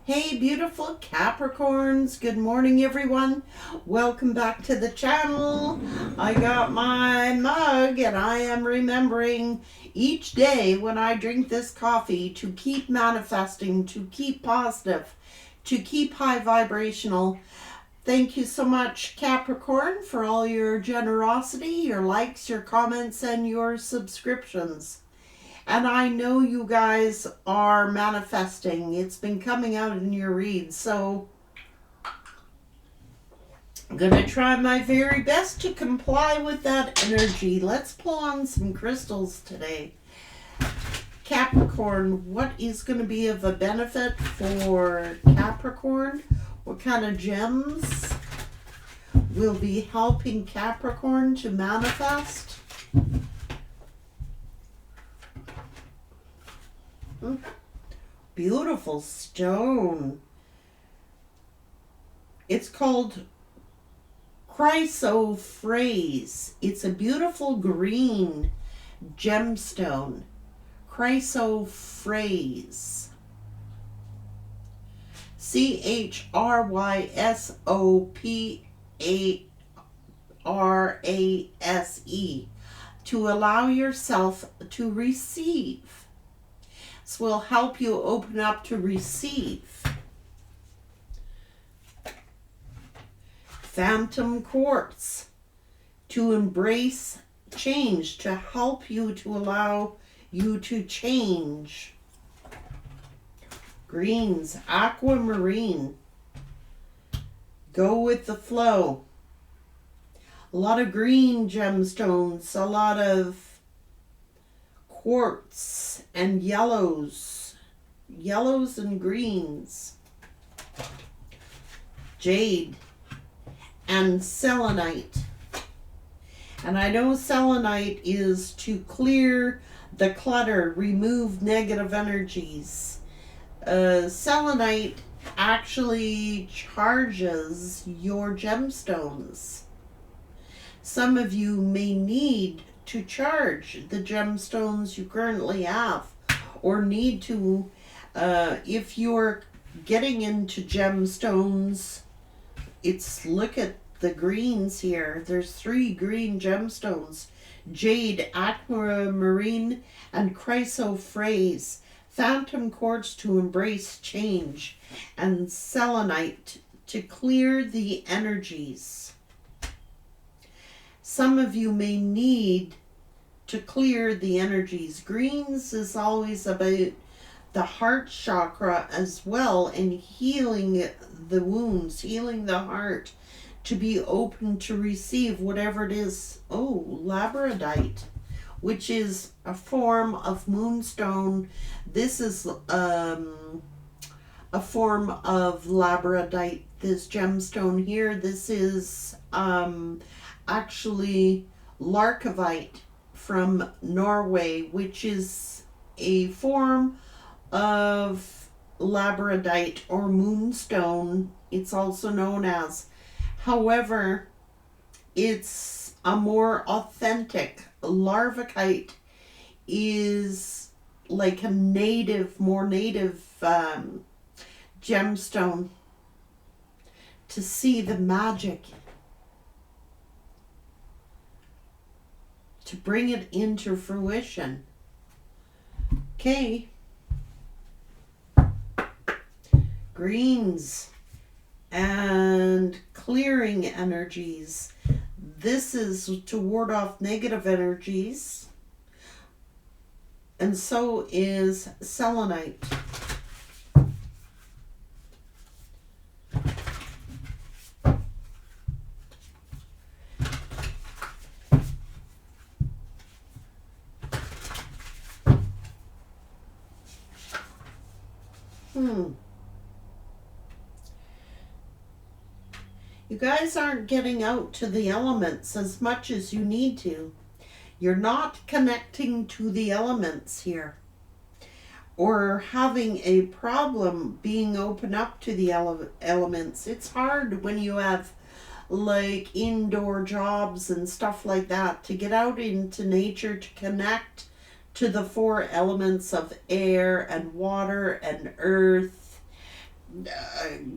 Hey beautiful Capricorns, good morning everyone. Welcome back to the channel. I got my mug and I am remembering each day when I drink this coffee to keep manifesting, to keep positive, to keep high vibrational. Thank you so much Capricorn for all your generosity, your likes, your comments, and your subscriptions. And I know you guys are manifesting. It's been coming out in your reads. So I'm going to try my very best to comply with that energy. Let's pull on some crystals today. Capricorn, what is going to be of a benefit for Capricorn? What kind of gems will be helping Capricorn to manifest? Beautiful stone. It's called chrysoprase. It's a beautiful green gemstone. Chrysoprase. CHRYSOPARASE. To allow yourself to receive. This will help you open up to receive. Phantom quartz, to embrace change, to help you, to allow you to change. Greens, aquamarine, go with the flow. A lot of green gemstones, a lot of quartz and yellows and greens, jade and selenite. And I know selenite is to clear the clutter, remove negative energies. Selenite actually charges your gemstones. Some of you may need to charge the gemstones you currently have, or need to, if you're getting into gemstones, look at the greens here. There's 3 green gemstones: jade, aquamarine, and chrysoprase. Phantom quartz to embrace change, and selenite to clear the energies. Some of you may need to clear the energies. Greens is always about the heart chakra as well, and healing the wounds, healing the heart, to be open to receive whatever it is. Oh, labradorite, which is a form of moonstone. This is a form of labradorite, this gemstone here. This is actually larkavite from Norway, which is a form of labradorite or moonstone, it's also known as. However, it's a more authentic. Larvikite is like a more native gemstone, to see the magic, to bring it into fruition. Okay. Greens and clearing energies. This is to ward off negative energies. And so is selenite. You guys aren't getting out to the elements as much as you need to. You're not connecting to the elements here, or having a problem being open up to the elements. It's hard when you have like indoor jobs and stuff like that, to get out into nature, to connect to the 4 elements of air and water and earth,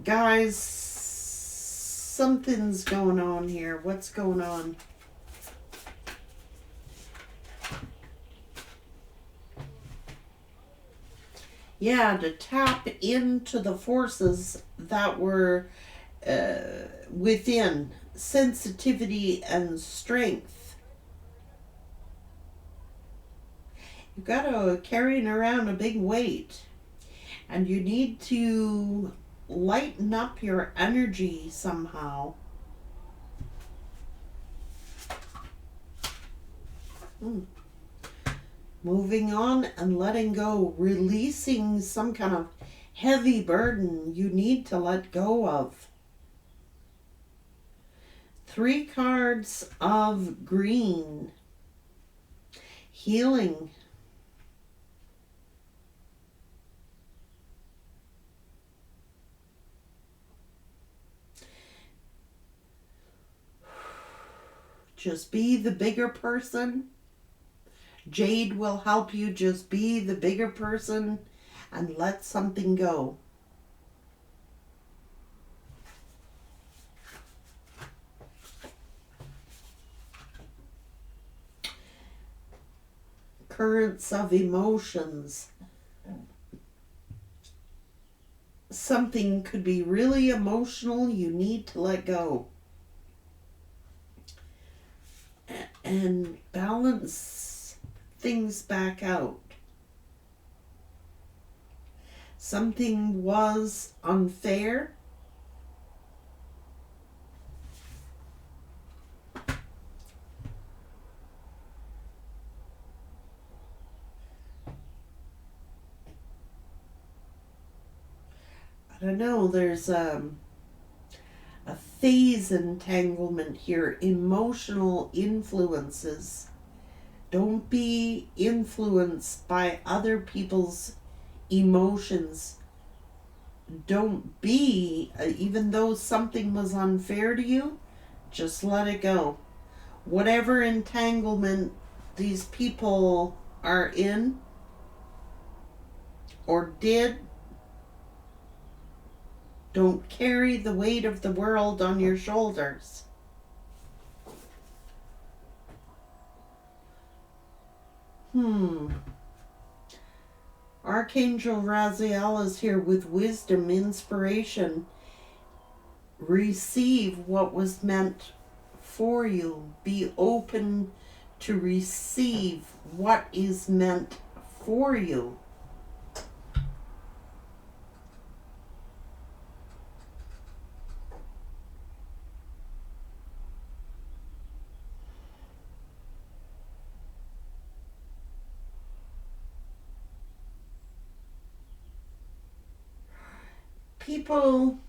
Guys, something's going on here. What's going on? Yeah, to tap into the forces that were within, sensitivity and strength. You've got to carrying around a big weight, and you need to lighten up your energy somehow. Moving on and letting go, releasing some kind of heavy burden you need to let go of. 3 cards of green. Healing. Just be the bigger person. Jade will help you just be the bigger person and let something go. Currents of emotions. Something could be really emotional. You need to let go. And balance things back out. Something was unfair. I don't know, there's a phase entanglement here, emotional influences. Don't be influenced by other people's emotions. Don't be, even though something was unfair to you, just let it go. Whatever entanglement these people are in or did, don't carry the weight of the world on your shoulders. Archangel Raziel is here with wisdom, inspiration. Receive what was meant for you. Be open to receive what is meant for you. People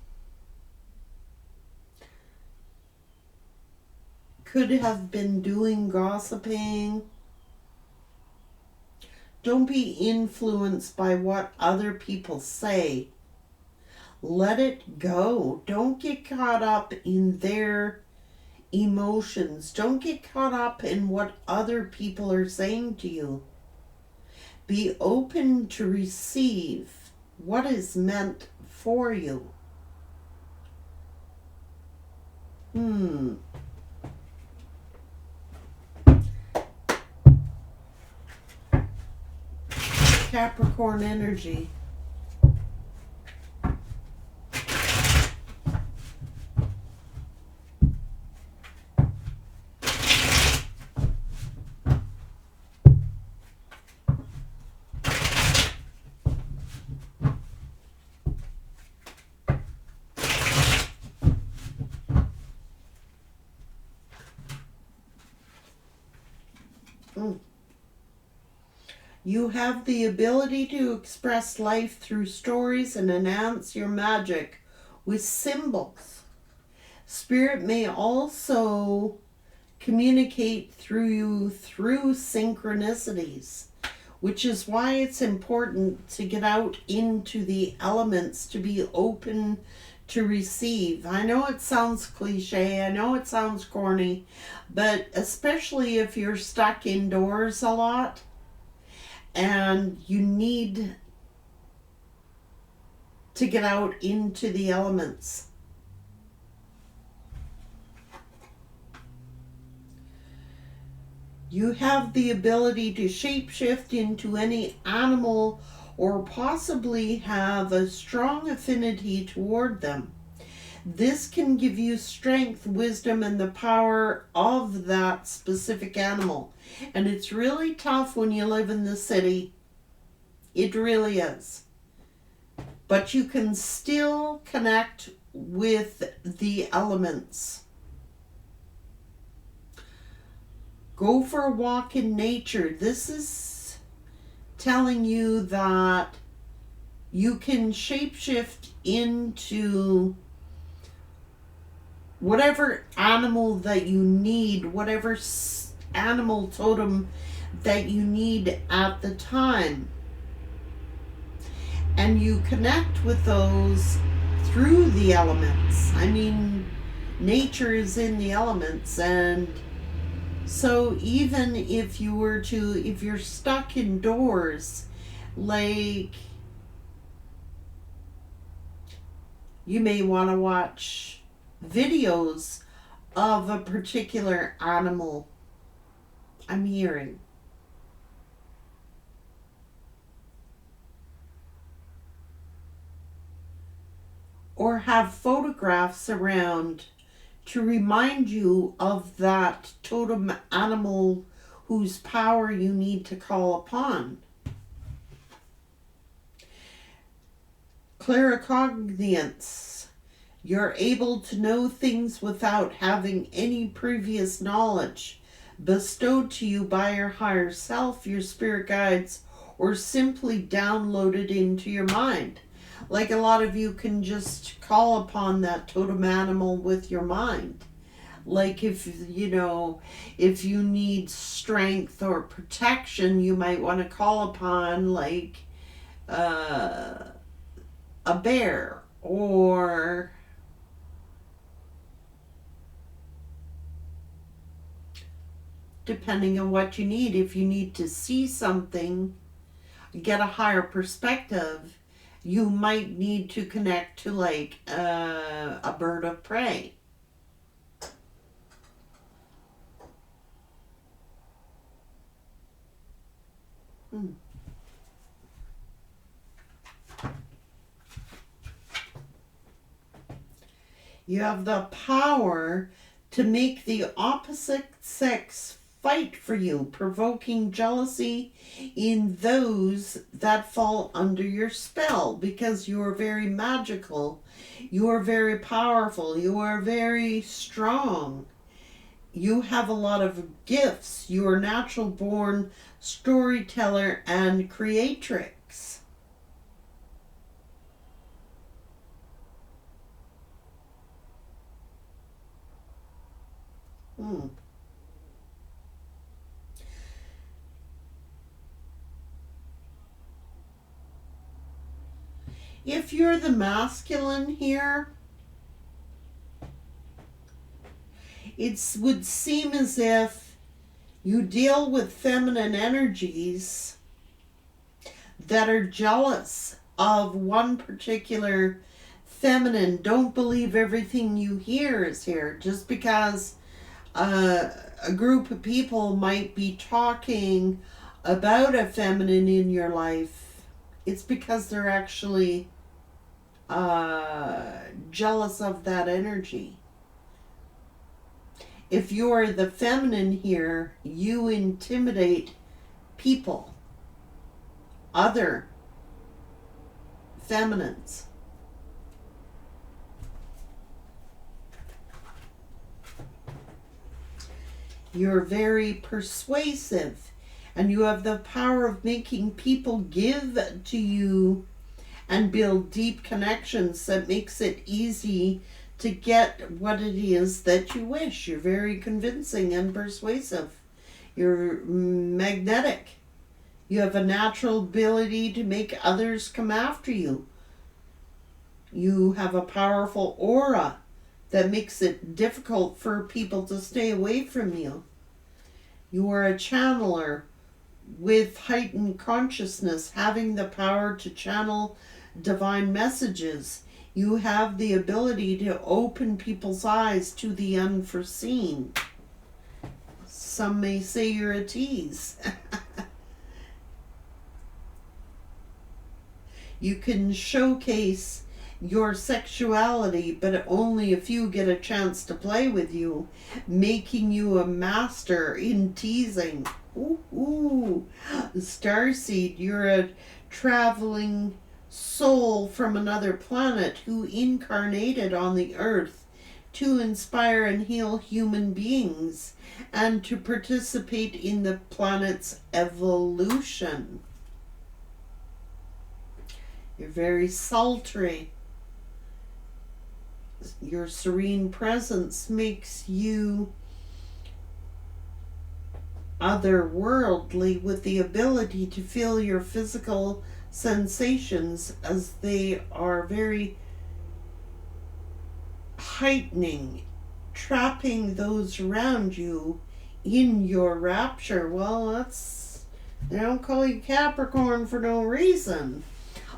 could have been doing gossiping. Don't be influenced by what other people say. Let it go. Don't get caught up in their emotions. Don't get caught up in what other people are saying to you. Be open to receive what is meant for you. Capricorn energy. You have the ability to express life through stories and enhance your magic with symbols. Spirit may also communicate through you through synchronicities, which is why it's important to get out into the elements, to be open to receive. I know it sounds cliche, I know it sounds corny, but especially if you're stuck indoors a lot and you need to get out into the elements. You have the ability to shapeshift into any animal or possibly have a strong affinity toward them. This can give you strength, wisdom, and the power of that specific animal. And it's really tough when you live in the city. It really is. But you can still connect with the elements. Go for a walk in nature. This is telling you that you can shapeshift into whatever animal that you need, whatever animal totem that you need at the time. And you connect with those through the elements. I mean, nature is in the elements, and so even if you're stuck indoors, like, you may want to watch videos of a particular animal, I'm hearing. Or have photographs around to remind you of that totem animal whose power you need to call upon. Claircognizance. You're able to know things without having any previous knowledge bestowed to you by your higher self, your spirit guides, or simply downloaded into your mind. Like, a lot of you can just call upon that totem animal with your mind. Like, if you need strength or protection, you might want to call upon, like, a bear, or depending on what you need. If you need to see something, get a higher perspective, you might need to connect to, like, a bird of prey. You have the power to make the opposite sex fight for you, provoking jealousy in those that fall under your spell, because you are very magical, you are very powerful, you are very strong, you have a lot of gifts, you are natural born storyteller and creatrix. If you're the masculine here, it would seem as if you deal with feminine energies that are jealous of one particular feminine. Don't believe everything you hear is here. Just because a group of people might be talking about a feminine in your life, it's because they're actually jealous of that energy. If you're the feminine here, you intimidate people, other feminines. You're very persuasive, and you have the power of making people give to you and build deep connections that makes it easy to get what it is that you wish. You're very convincing and persuasive. You're magnetic. You have a natural ability to make others come after you. You have a powerful aura that makes it difficult for people to stay away from you. You are a channeler with heightened consciousness, having the power to channel divine messages. You have the ability to open people's eyes to the unforeseen. Some may say you're a tease. You can showcase your sexuality, but only a few get a chance to play with you, making you a master in teasing. Ooh. Starseed, you're a traveling soul from another planet who incarnated on the earth to inspire and heal human beings and to participate in the planet's evolution. You're very sultry. Your serene presence makes you otherworldly, with the ability to feel your physical sensations as they are very heightening, trapping those around you in your rapture. Well, they don't call you Capricorn for no reason.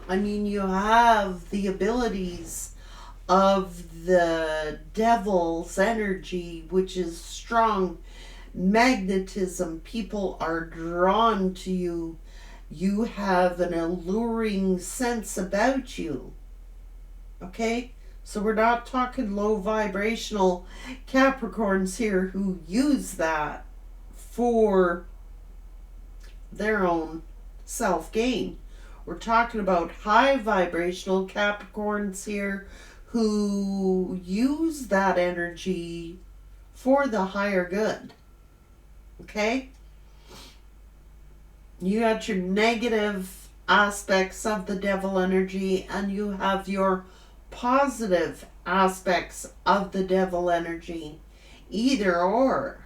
I mean, you have the abilities of the devil's energy, which is strong magnetism. People are drawn to you. You have an alluring sense about you. Okay? So we're not talking low vibrational Capricorns here who use that for their own self-gain. We're talking about high vibrational Capricorns here who use that energy for the higher good. Okay? You got your negative aspects of the devil energy, and you have your positive aspects of the devil energy. Either or.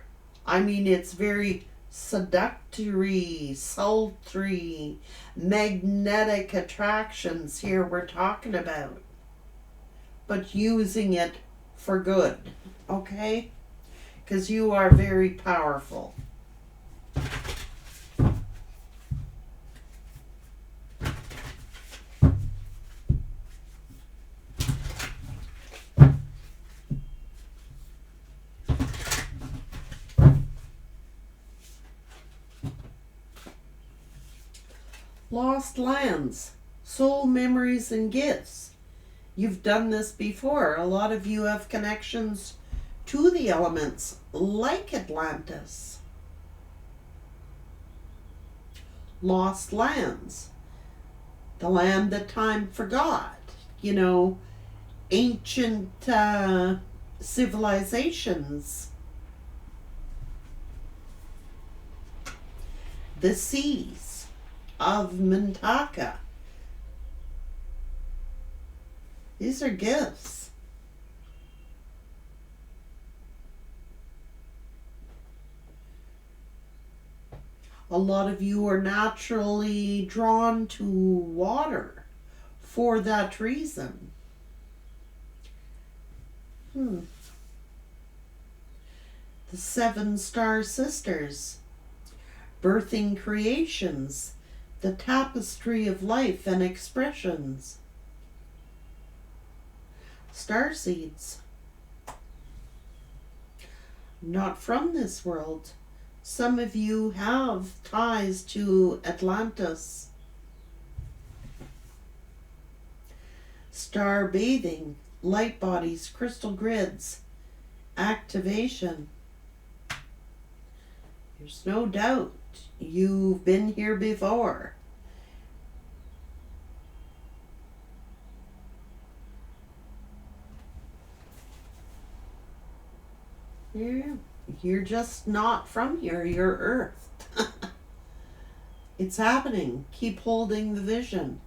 I mean, it's very seductory, sultry, magnetic attractions here we're talking about. But using it for good. Okay? Because you are very powerful. Lost lands, soul memories and gifts. You've done this before. A lot of you have connections to the elements, like Atlantis. Lost lands, the land that time forgot. You know, ancient civilizations. The seas of Mintaka. These are gifts. A lot of you are naturally drawn to water for that reason. The 7 star sisters, birthing creations, the tapestry of life and expressions. Starseeds, not from this world. Some of you have ties to Atlantis. Star bathing, light bodies, crystal grids, activation. There's no doubt you've been here before. You're just not from here. You're Earth. It's happening. Keep holding the vision.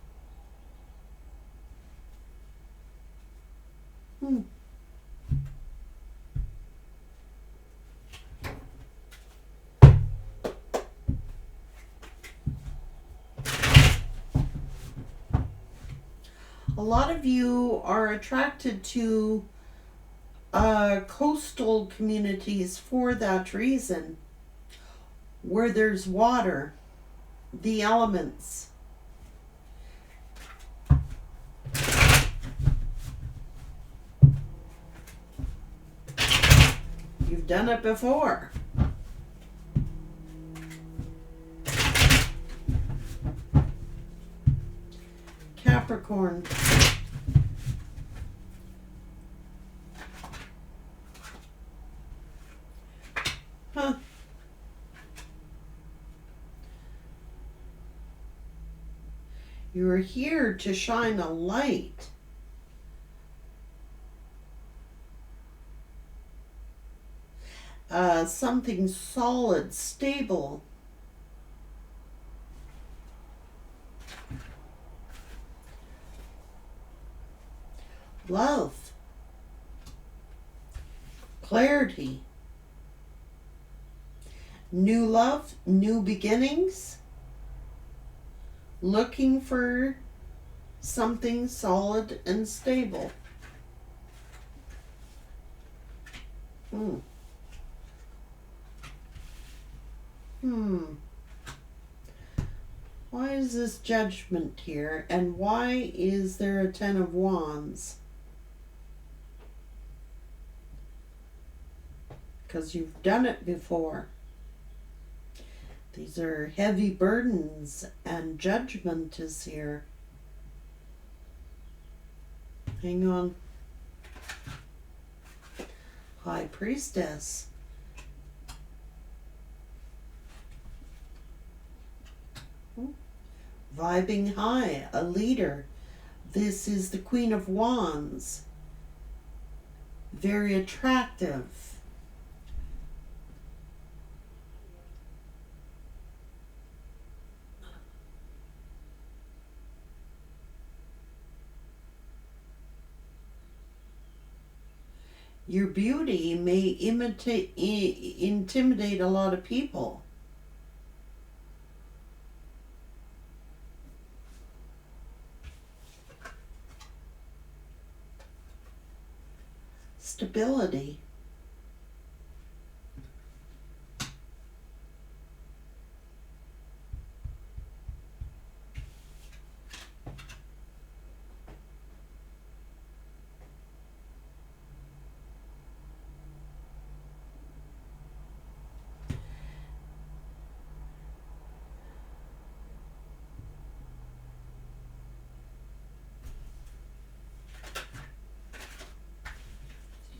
A lot of you are attracted to coastal communities for that reason, where there's water, the elements. done it before. Capricorn. Huh. You're here to shine a light. Something solid, stable. Love. Clarity. New love, new beginnings. Looking for something solid and stable. Why is this Judgment here? And why is there a Ten of Wands? Because you've done it before. These are heavy burdens, and Judgment is here. Hang on. High Priestess. Vibing high, a leader. This is the Queen of Wands. Very attractive. Your beauty may intimidate a lot of people. Stability.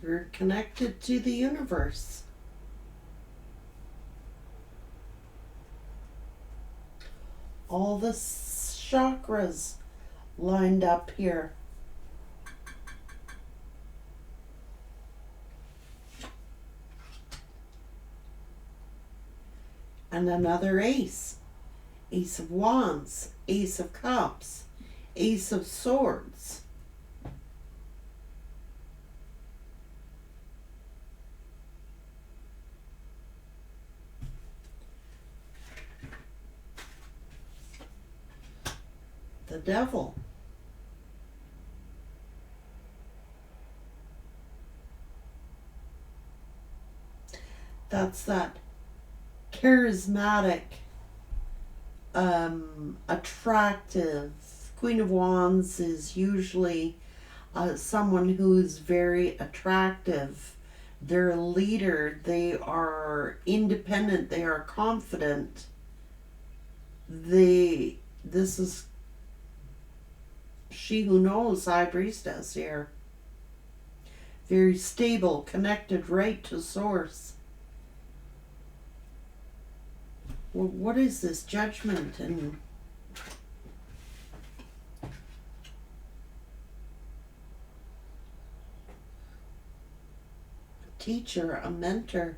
You're connected to the universe. All the chakras lined up here. And another ace. Ace of Wands, Ace of Cups, Ace of Swords. The Devil. That's that charismatic, attractive. Queen of Wands is usually someone who is very attractive. They're a leader. They are independent. They are confident. This is She Who Knows, High Priestess here. Very stable, connected right to source. Well, what is this Judgment and a teacher, a mentor,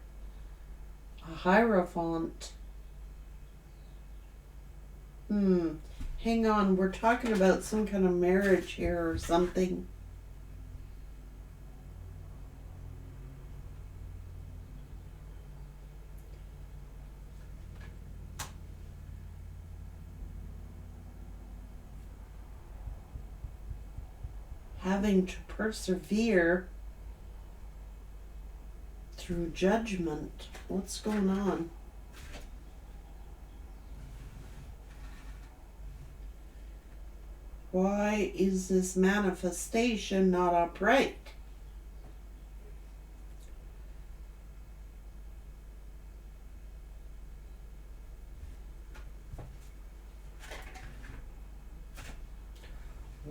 a hierophant? Hang on, we're talking about some kind of marriage here or something. Having to persevere through Judgment. What's going on? Why is this manifestation not upright?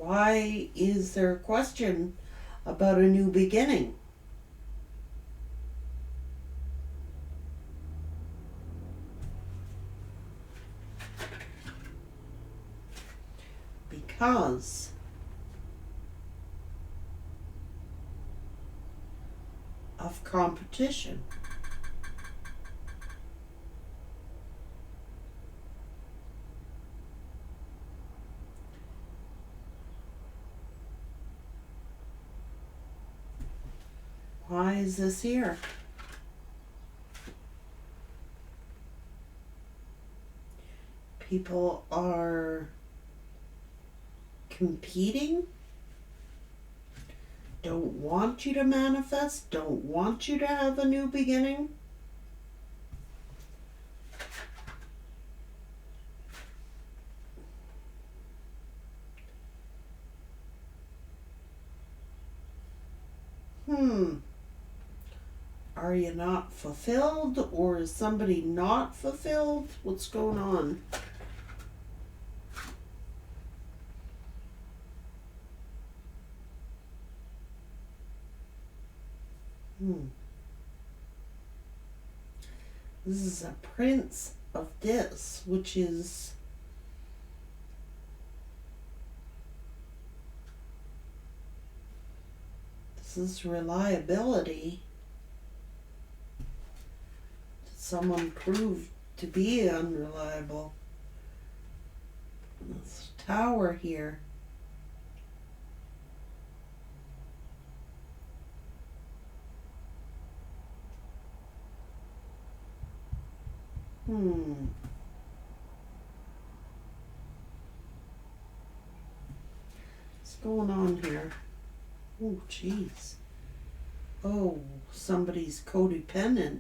Why is there a question about a new beginning? Because of competition. Why is this here? People are competing, don't want you to manifest, don't want you to have a new beginning. Are you not fulfilled, or is somebody not fulfilled? What's going on? This is a Prince of this, which is this is reliability. Did someone prove to be unreliable? This Tower here. What's going on here? Oh, jeez. Oh, somebody's codependent.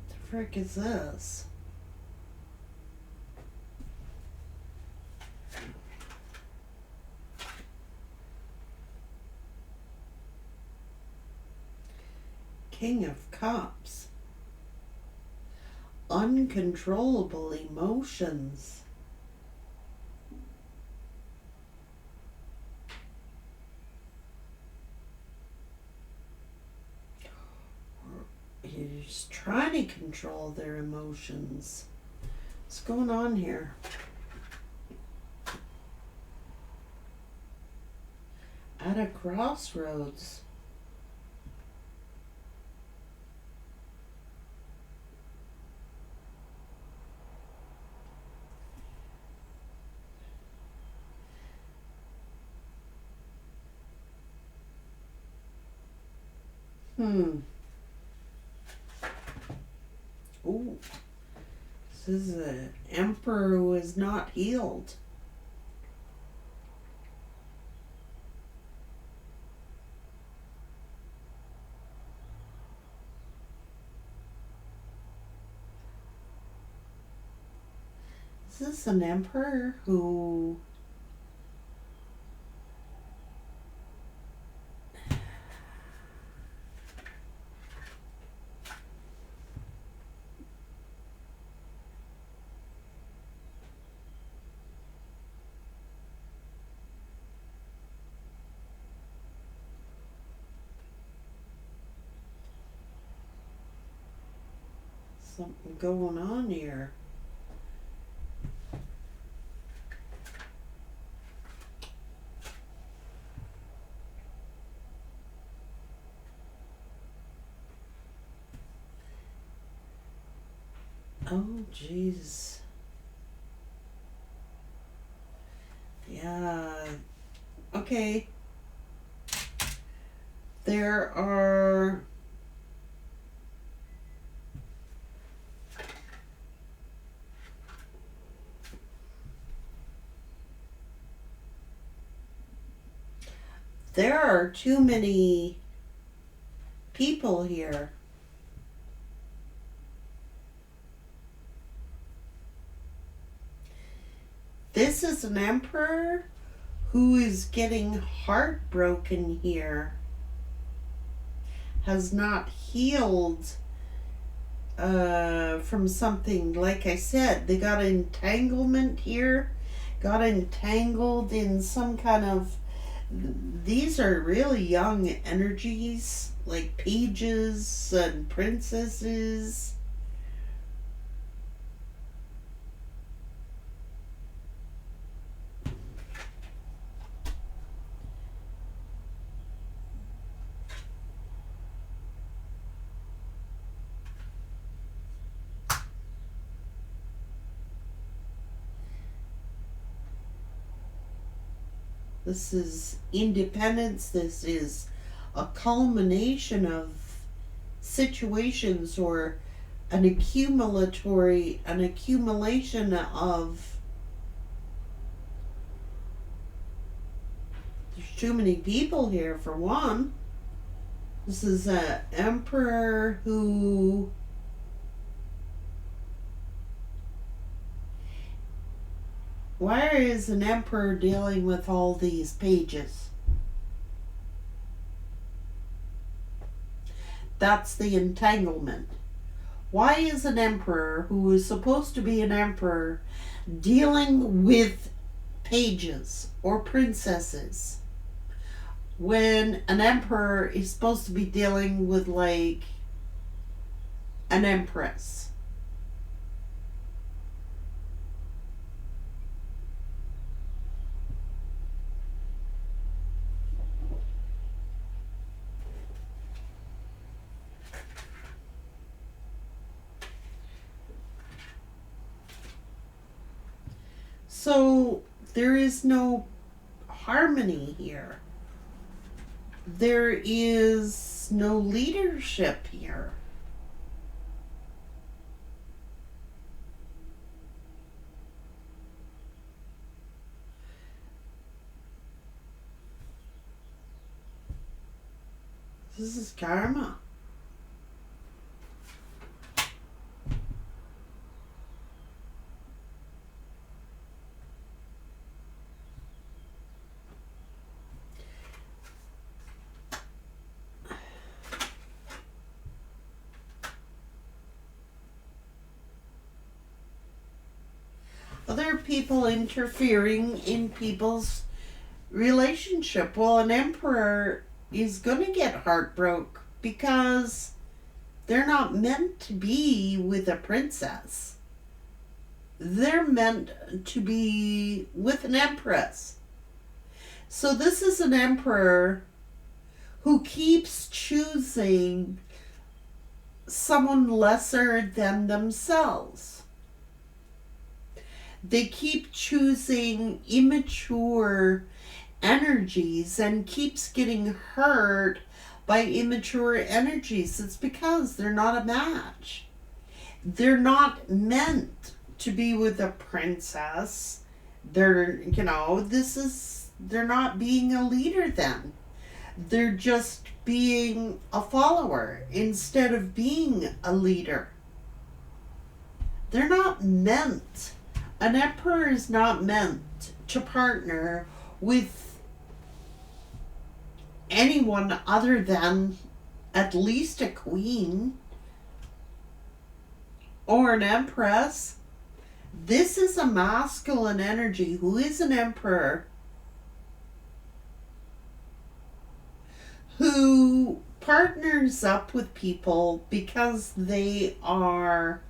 The frick is this? King of Cups. Uncontrollable emotions. He's trying to control their emotions. What's going on here? At a crossroads. Ooh. This is an emperor who is not healed. Is this an emperor who something going on here? Oh, jeez. Yeah. Okay. There are too many people here. This is an emperor who is getting heartbroken here has not healed from something. Like I said, they got entanglement here, got entangled in some kind of, these are really young energies, like pages and princesses. This is independence. This is a culmination of situations, or an accumulation of, there's too many people here for one. This is an emperor who why is an emperor dealing with all these pages? That's the entanglement. Why is an emperor, who is supposed to be an emperor, dealing with pages or princesses when an emperor is supposed to be dealing with, like, an empress? So there is no harmony here. There is no leadership here. This is karma. Other people interfering in people's relationship. Well, an emperor is going to get heartbroken because they're not meant to be with a princess. They're meant to be with an empress. So this is an emperor who keeps choosing someone lesser than themselves. They keep choosing immature energies and keeps getting hurt by immature energies. It's because they're not a match. They're not meant to be with a princess. They're not being a leader then. They're just being a follower instead of being a leader. They're not meant. An emperor is not meant to partner with anyone other than at least a queen or an empress. This is a masculine energy who is an emperor, who partners up with people because they are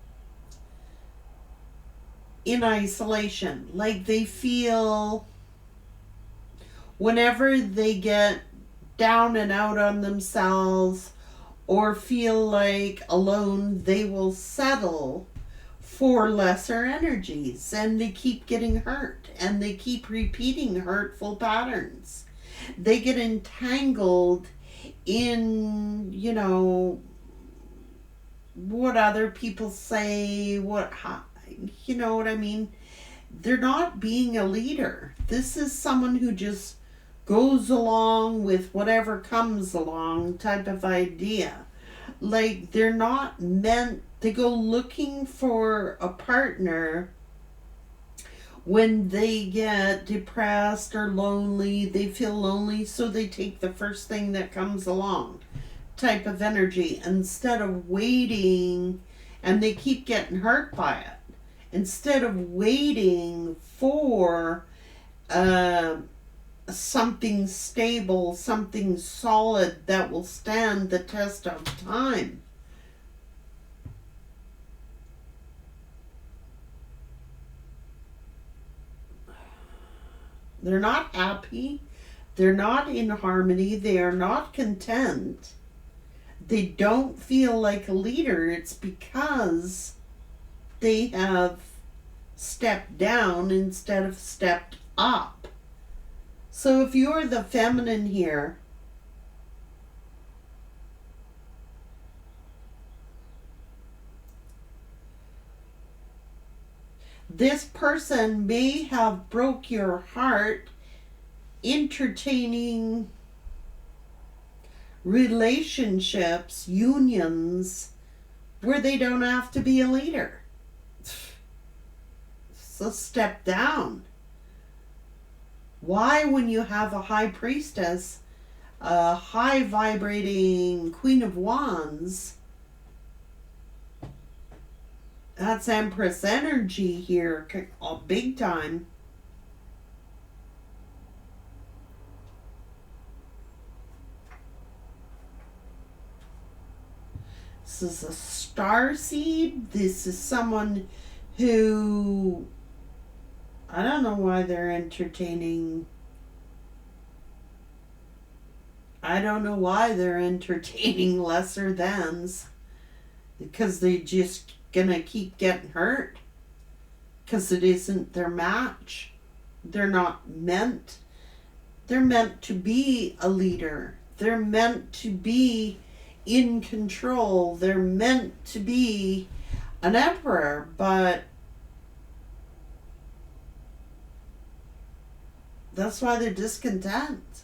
in isolation. Like, they feel whenever they get down and out on themselves or feel like alone, they will settle for lesser energies, and they keep getting hurt and they keep repeating hurtful patterns. They get entangled in, what other people say, you know what I mean? They're not being a leader. This is someone who just goes along with whatever comes along type of idea. Like, they're not meant to go looking for a partner When they get depressed or lonely, they feel lonely, so they take the first thing that comes along type of energy instead of waiting, and they keep getting hurt by it. Instead of waiting for something stable, something solid that will stand the test of time. They're not happy. They're not in harmony. They are not content. They don't feel like a leader. It's because they have stepped down instead of stepped up. So if you're the feminine here, this person may have broke your heart entertaining relationships, unions, where they don't have to be a leader. So step down. Why, when you have a high priestess, a high vibrating Queen of Wands, that's Empress energy here, big time. This is a starseed. This is someone who, I don't know why they're entertaining. I don't know why they're entertaining lesser thans. Because they just gonna keep getting hurt. Because it isn't their match. They're not meant. They're meant to be a leader. They're meant to be in control. They're meant to be an emperor, but that's why they're discontent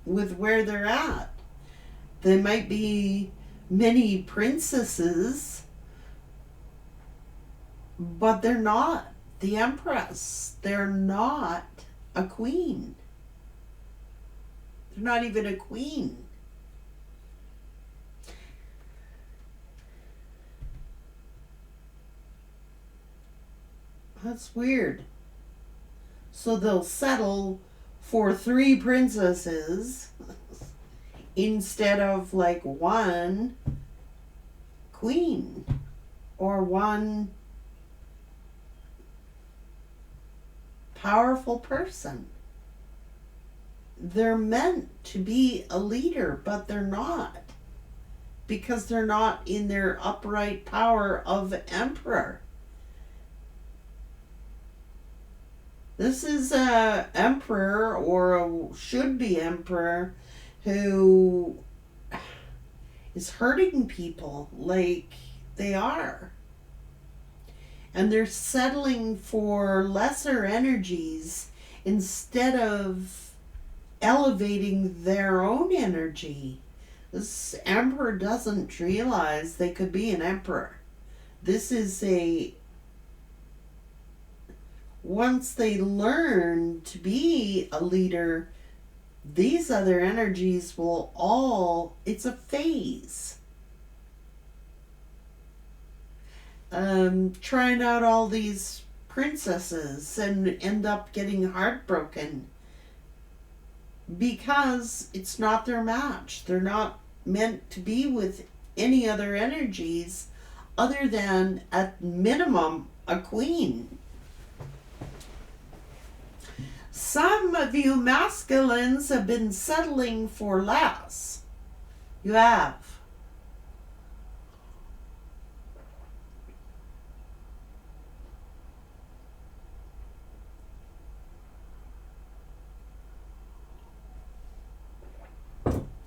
with where they're at. They might be many princesses, but they're not the empress. They're not a queen. They're not even a queen. That's weird. So they'll settle for 3 princesses instead of like 1 queen or 1 powerful person. They're meant to be a leader, but they're not, because they're not in their upright power of emperor. This is a emperor, or a should-be emperor, who is hurting people like they are. And they're settling for lesser energies instead of elevating their own energy. This emperor doesn't realize they could be an emperor. This is once they learn to be a leader, these other energies will all, it's a phase. Trying out all these princesses and end up getting heartbroken because it's not their match. They're not meant to be with any other energies other than, at minimum, a queen. Some of you masculines have been settling for less. You have.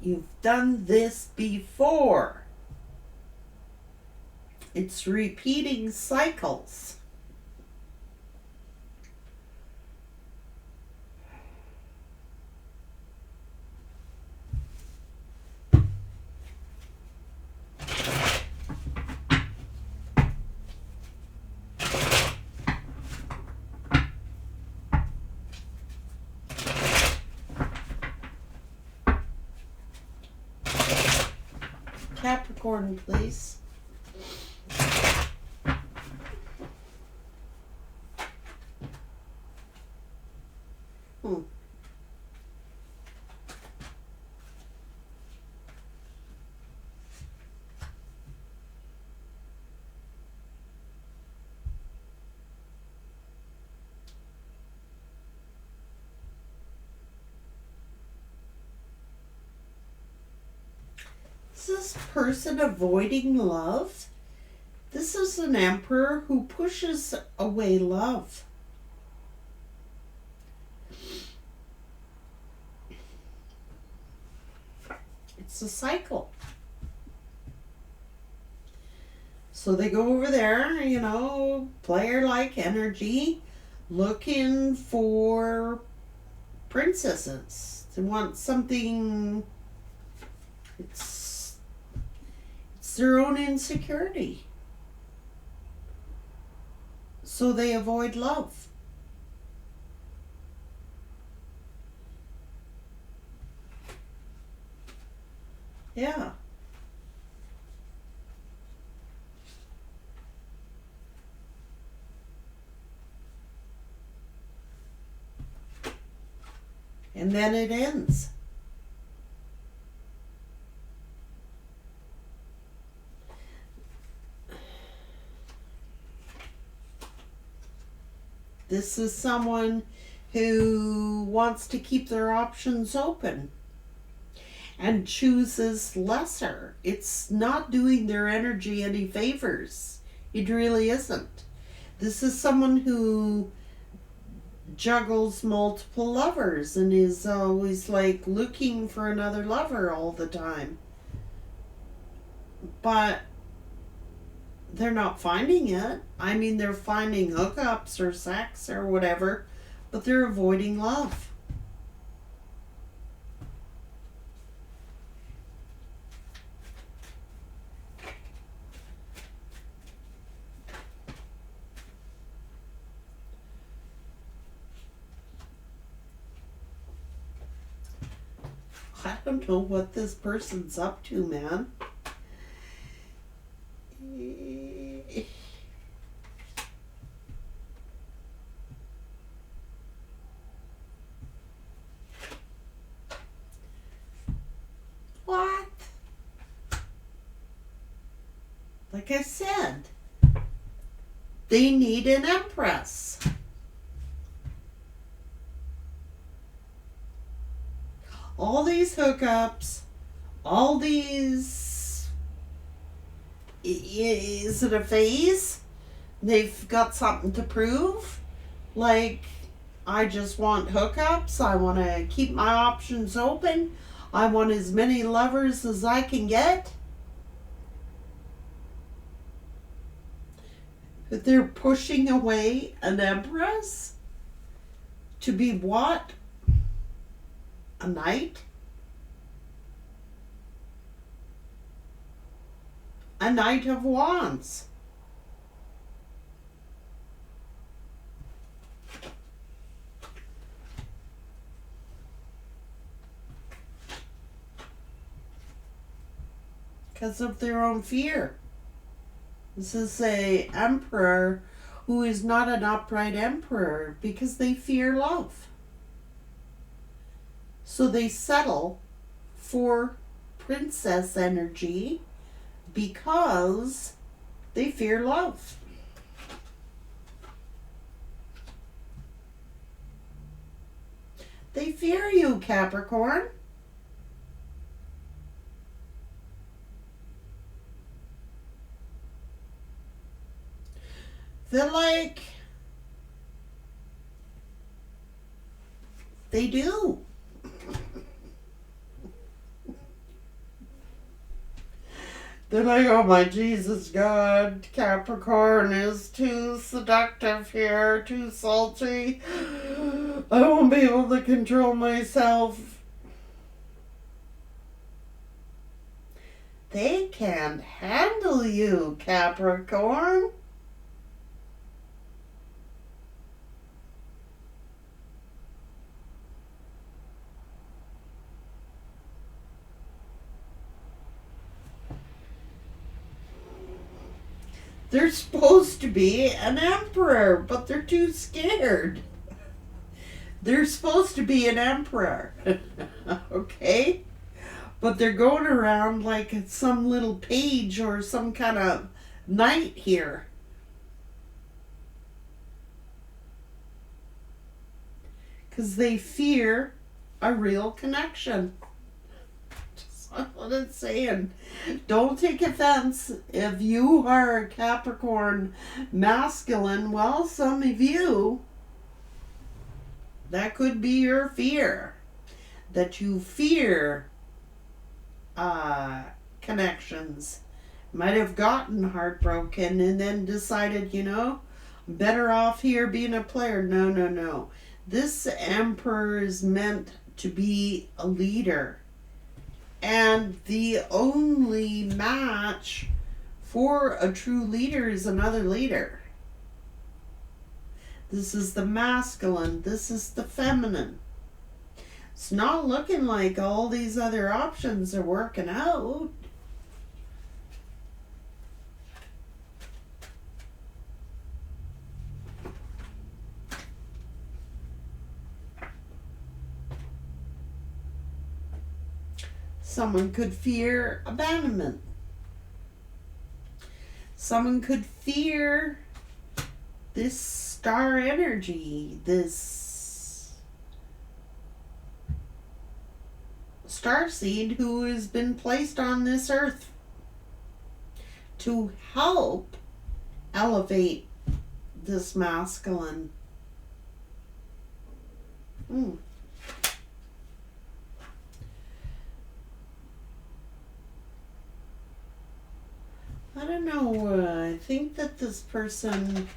You've done this before. It's repeating cycles. Capricorn, please. Is this person avoiding love? This is an emperor who pushes away love. It's a cycle. So they go over there, you know, player-like energy, looking for princesses. They want something. It's their own insecurity. So they avoid love. Yeah. And then it ends. This is someone who wants to keep their options open and chooses lesser. It's not doing their energy any favors. It really isn't. This is someone who juggles multiple lovers and is always like looking for another lover all the time. But they're not finding it. I mean, they're finding hookups or sex or whatever, but they're avoiding love. I don't know what this person's up to, man. What? Like I said, they need an empress. All these hookups, all these, is it a phase? They've got something to prove. Like, I just want hookups. I want to keep my options open. I want as many lovers as I can get. But they're pushing away an empress to be what? A knight? A knight of wands. Because of their own fear. This is a emperor who is not an upright emperor because they fear love. So they settle for princess energy because they fear love. They fear you, Capricorn. They're like, they do. They're like, oh my Jesus God, Capricorn is too seductive here, too salty. I won't be able to control myself. They can't handle you, Capricorn. They're supposed to be an emperor, but they're too scared. They're supposed to be an emperor. Okay? But they're going around like it's some little page or some kind of knight here. Because they fear a real connection. That's what it's saying. Don't take offense if you are a Capricorn masculine. Well, some of you, that could be your fear. That you fear connections. Might have gotten heartbroken and then decided, I'm better off here being a player. No, no, no. This emperor is meant to be a leader. And the only match for a true leader is another leader. This is the masculine. This is the feminine. It's not looking like all these other options are working out. Someone could fear abandonment. Someone could fear this star energy, this starseed who has been placed on this earth to help elevate this masculine. I don't know. I think that this person,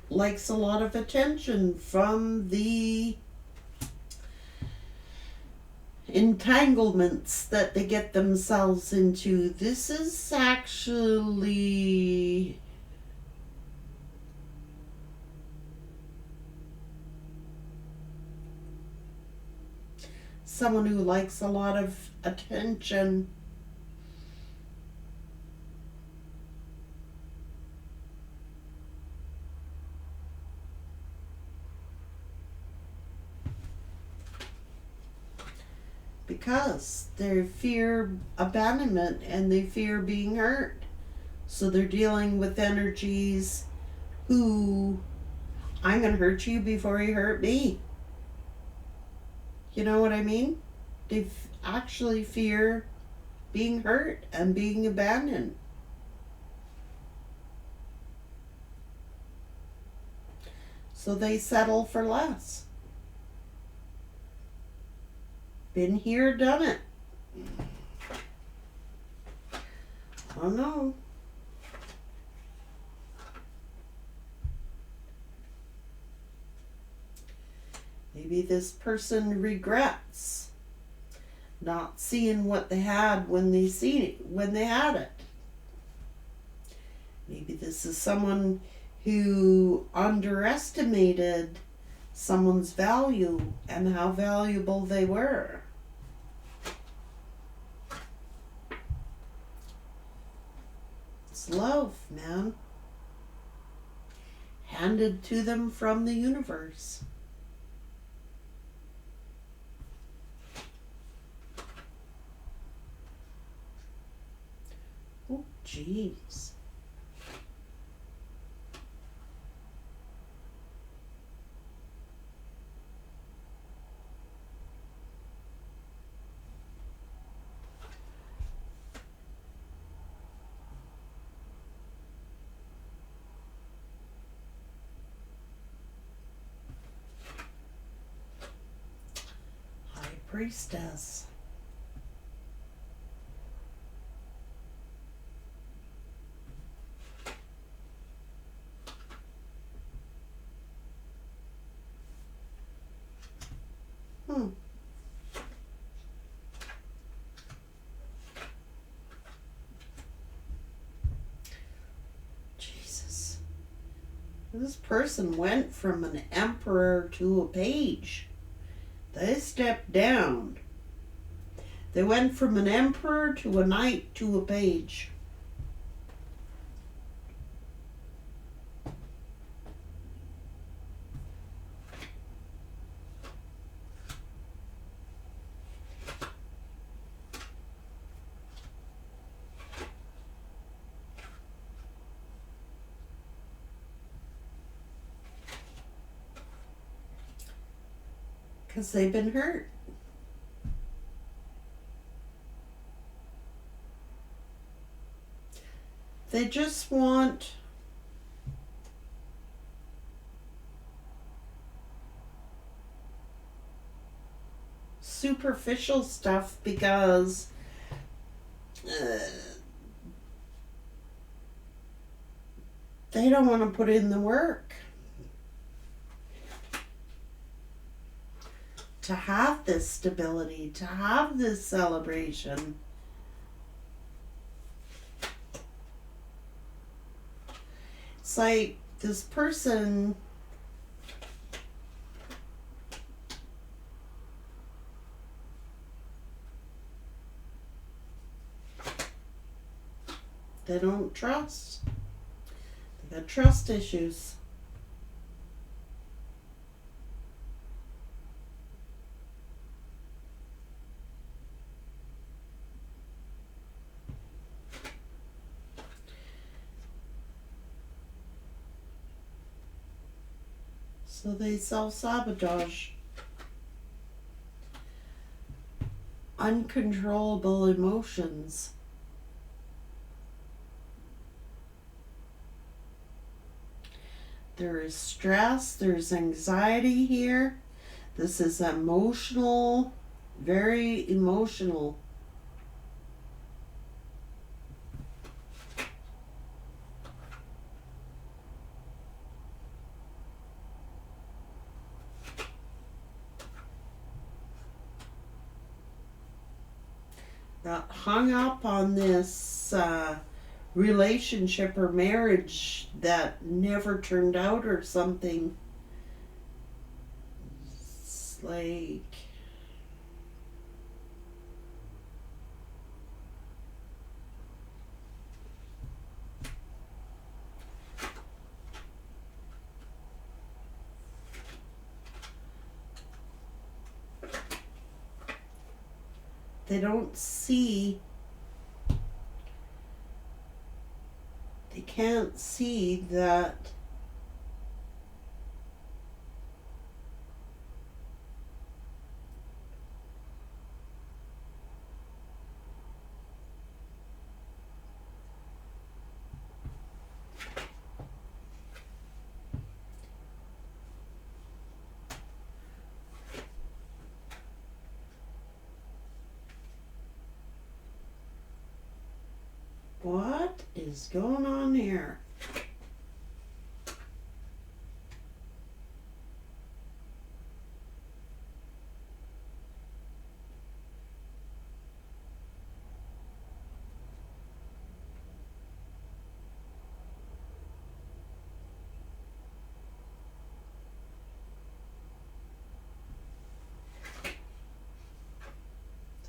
likes a lot of attention from the entanglements that they get themselves into. This is actually someone who likes a lot of attention. Because they fear abandonment and they fear being hurt. So they're dealing with energies who, I'm going to hurt you before you hurt me. You know what I mean? They actually fear being hurt and being abandoned. So they settle for less. Been here, done it. Oh no. Maybe this person regrets not seeing what they had when they had it. Maybe this is someone who underestimated someone's value and how valuable they were. It's love, man. Handed to them from the universe. Oh, jeez. Priestess. Jesus. This person went from an emperor to a page. They stepped down. They went from an emperor to a knight to a page. Because they've been hurt. They just want superficial stuff because they don't want to put in the work to have this stability, to have this celebration. It's like this person they don't trust. They got trust issues. So they self-sabotage. Uncontrollable emotions. There is stress, there's anxiety here. This is emotional, very emotional. Got hung up on this relationship or marriage that never turned out or something. It's like they don't see, they can't see that what is going on here?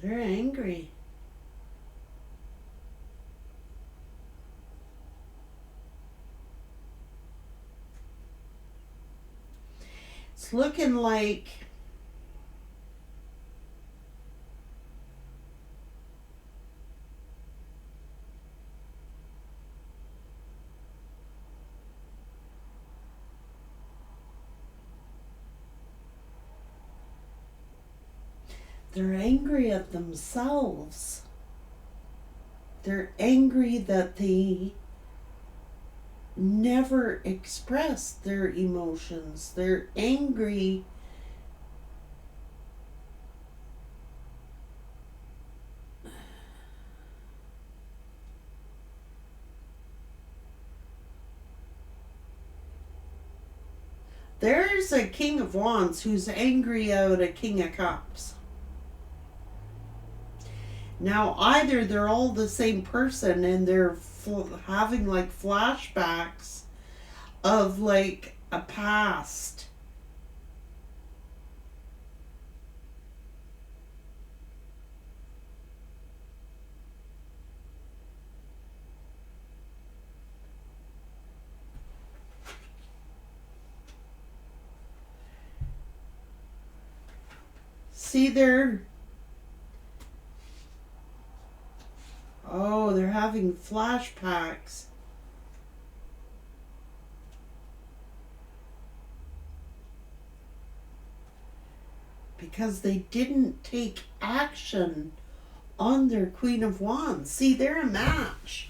They're angry. It's looking like they're angry at themselves. They're angry that they never express their emotions. They're angry there's a King of Wands who's angry at a King of Cups. Now either they're all the same person and they're having like flashbacks of like a past. See, they're having flashbacks. because they didn't take action on their Queen of Wands. See, they're a match.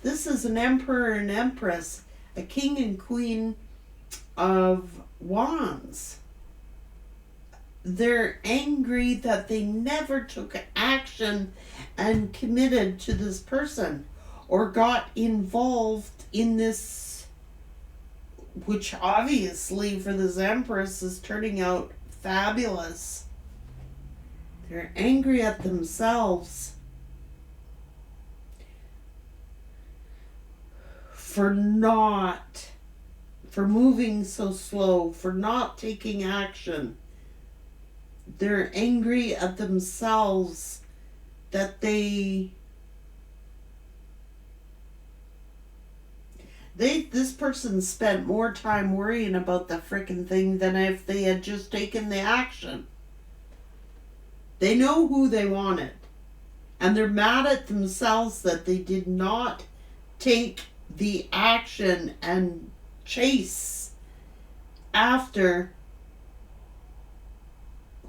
This is an Emperor and Empress, a King and Queen of Wands. They're angry that they never took action and committed to this person or got involved in this, which obviously for this Empress is turning out fabulous. They're angry at themselves for moving so slow, for not taking action. They're angry at themselves that this person spent more time worrying about the frickin' thing than if they had just taken the action. They know who they wanted, and they're mad at themselves that they did not take the action and chase after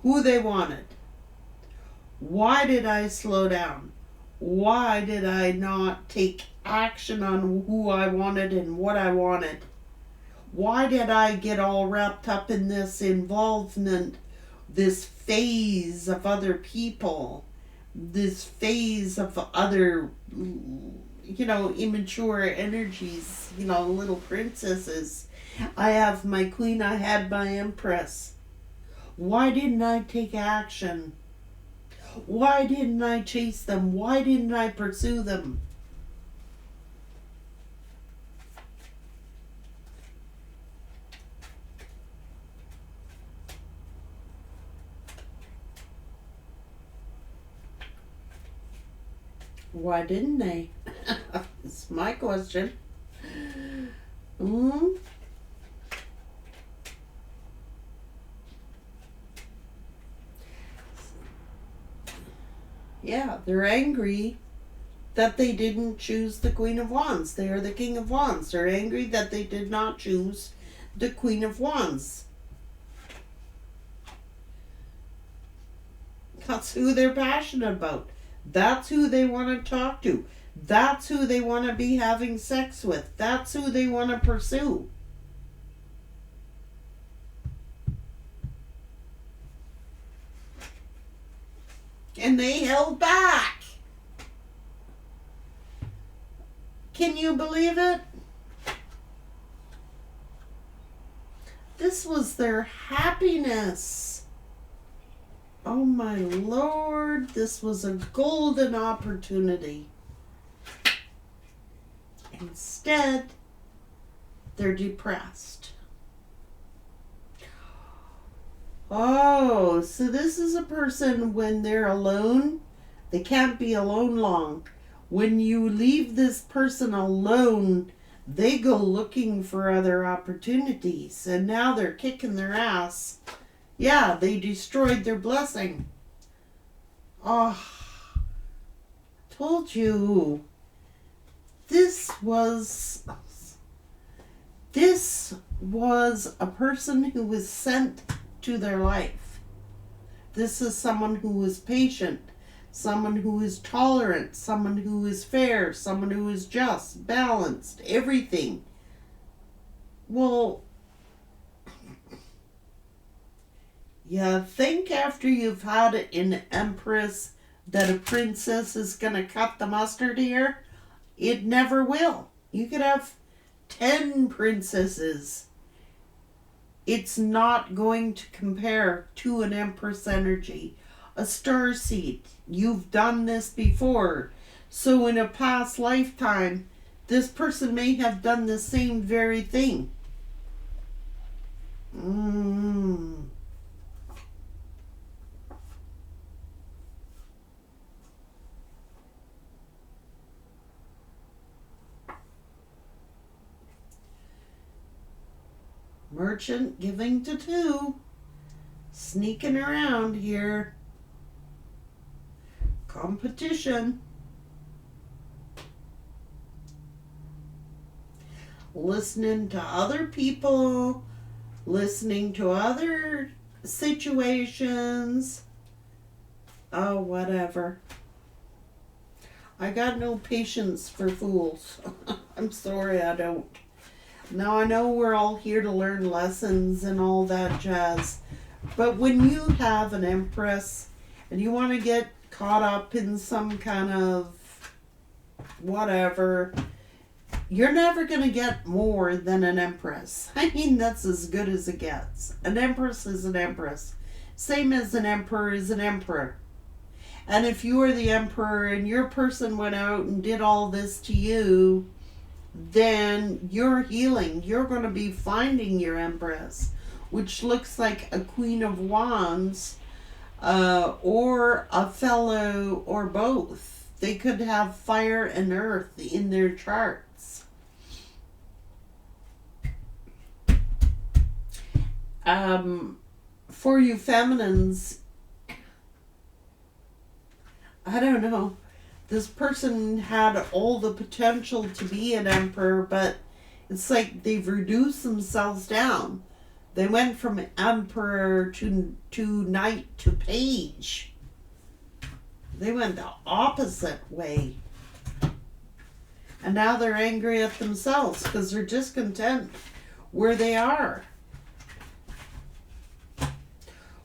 who they wanted. Why did I slow down? Why did I not take action on who I wanted and what I wanted? Why did I get all wrapped up in this involvement, this phase of other people, this phase of other, immature energies, little princesses? I have my queen, I had my empress. Why didn't I take action? Why didn't I chase them? Why didn't I pursue them? Why didn't they? It's my question. Yeah, they're angry that they didn't choose the Queen of Wands. They are the King of Wands. They're angry that they did not choose the Queen of Wands. That's who they're passionate about. That's who they want to talk to. That's who they want to be having sex with. That's who they want to pursue. And they held back. Can you believe it? This was their happiness. Oh my Lord, this was a golden opportunity. Instead, they're depressed. Oh, so this is a person when they're alone, they can't be alone long. When you leave this person alone, they go looking for other opportunities, and now they're kicking their ass. Yeah, they destroyed their blessing. Oh, told you. This was a person who was sent to their life. This is someone who is patient, someone who is tolerant, someone who is fair, someone who is just, balanced, everything. Well, you think after you've had an empress that a princess is going to cut the mustard here? It never will. You could have 10 princesses. It's not going to compare to an empress energy. A starseed. You've done this before. So in a past lifetime, this person may have done the same very thing. Merchant giving to 2. Sneaking around here. Competition. Listening to other people. Listening to other situations. Oh, whatever. I got no patience for fools. I'm sorry, I don't. Now, I know we're all here to learn lessons and all that jazz. But when you have an Empress and you want to get caught up in some kind of whatever, you're never going to get more than an Empress. I mean, that's as good as it gets. An Empress is an Empress. Same as an Emperor is an Emperor. And if you are the Emperor and your person went out and did all this to you, then you're healing. You're going to be finding your Empress, which looks like a Queen of Wands, or a fellow, or both. They could have fire and earth in their charts. For you feminines, I don't know. This person had all the potential to be an emperor, but it's like they've reduced themselves down. They went from emperor to knight to page. They went the opposite way. And now they're angry at themselves because they're discontent where they are.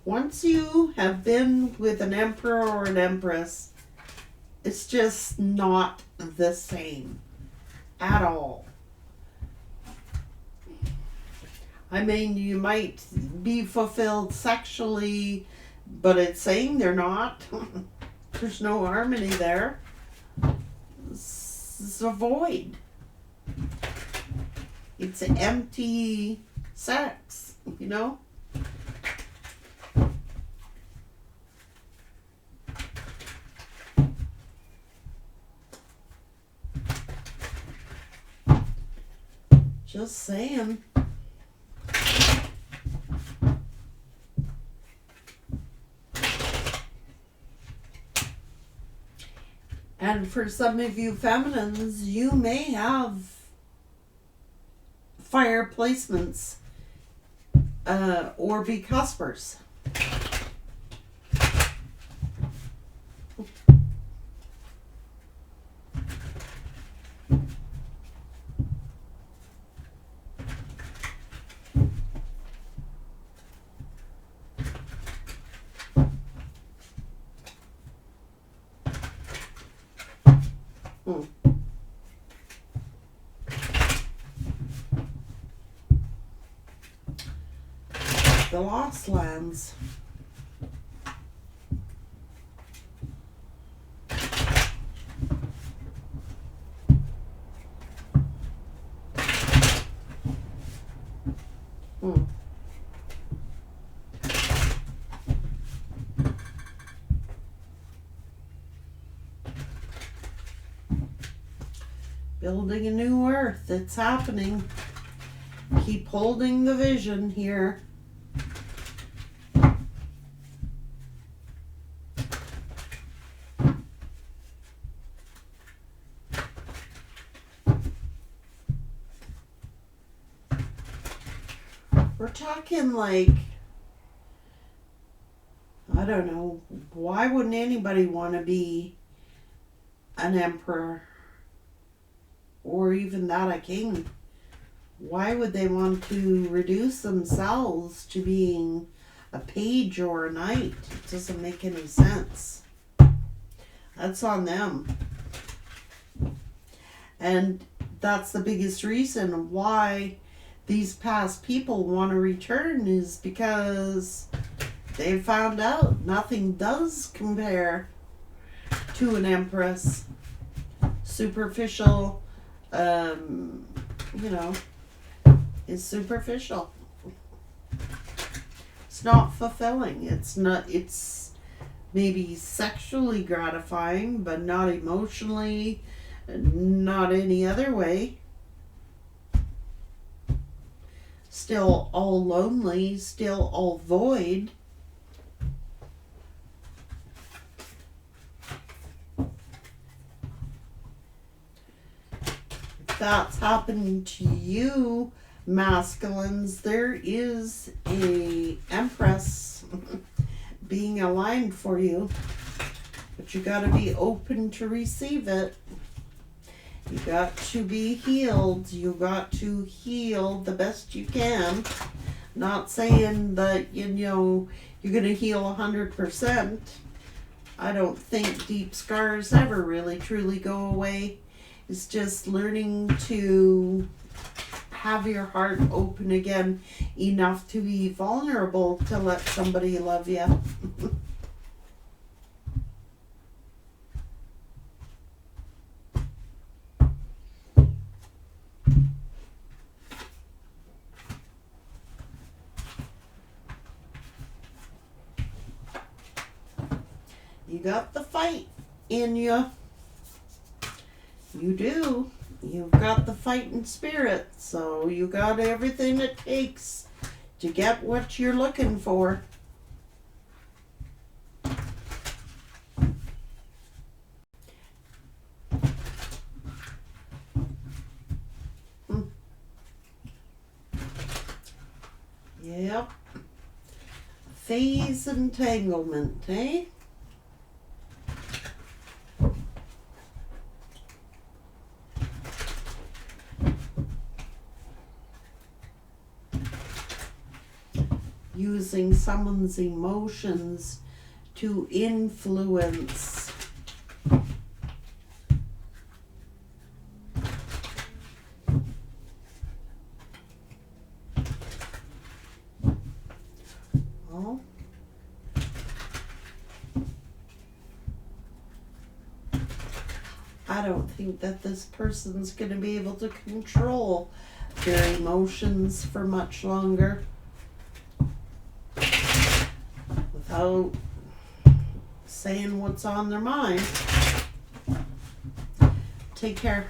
Once you have been with an emperor or an empress, it's just not the same at all. I mean, you might be fulfilled sexually, but it's saying they're not. There's no harmony there. It's a void. It's an empty sex, you know? Just saying. And for some of you feminines, you may have fire placements or be cuspers. The Lost Lands. Building a new earth. It's happening. Keep holding the vision here. We're talking like, I don't know, why wouldn't anybody want to be an emperor? Or even that a king? Why would they want to reduce themselves to being a page or a knight? It doesn't make any sense. That's on them. And that's the biggest reason why these past people want to return, is because they found out nothing does compare to an empress. Superficial, is superficial. It's not fulfilling. It's maybe sexually gratifying, but not emotionally, not any other way. Still all lonely, still all void. If that's happening to you, masculines, there is a Empress being aligned for you, but you got to be open to receive it. You got to be healed. You got to heal the best you can. Not saying that, you know, you're going to heal 100%. I don't think deep scars ever really truly go away. It's just learning to have your heart open again enough to be vulnerable to let somebody love you. You got the fight in you. You do. You've got the fighting spirit, so you got everything it takes to get what you're looking for. Yep. Phase entanglement, eh? Using someone's emotions to influence. Well, I don't think that this person's going to be able to control their emotions for much longer without saying what's on their mind. Take care.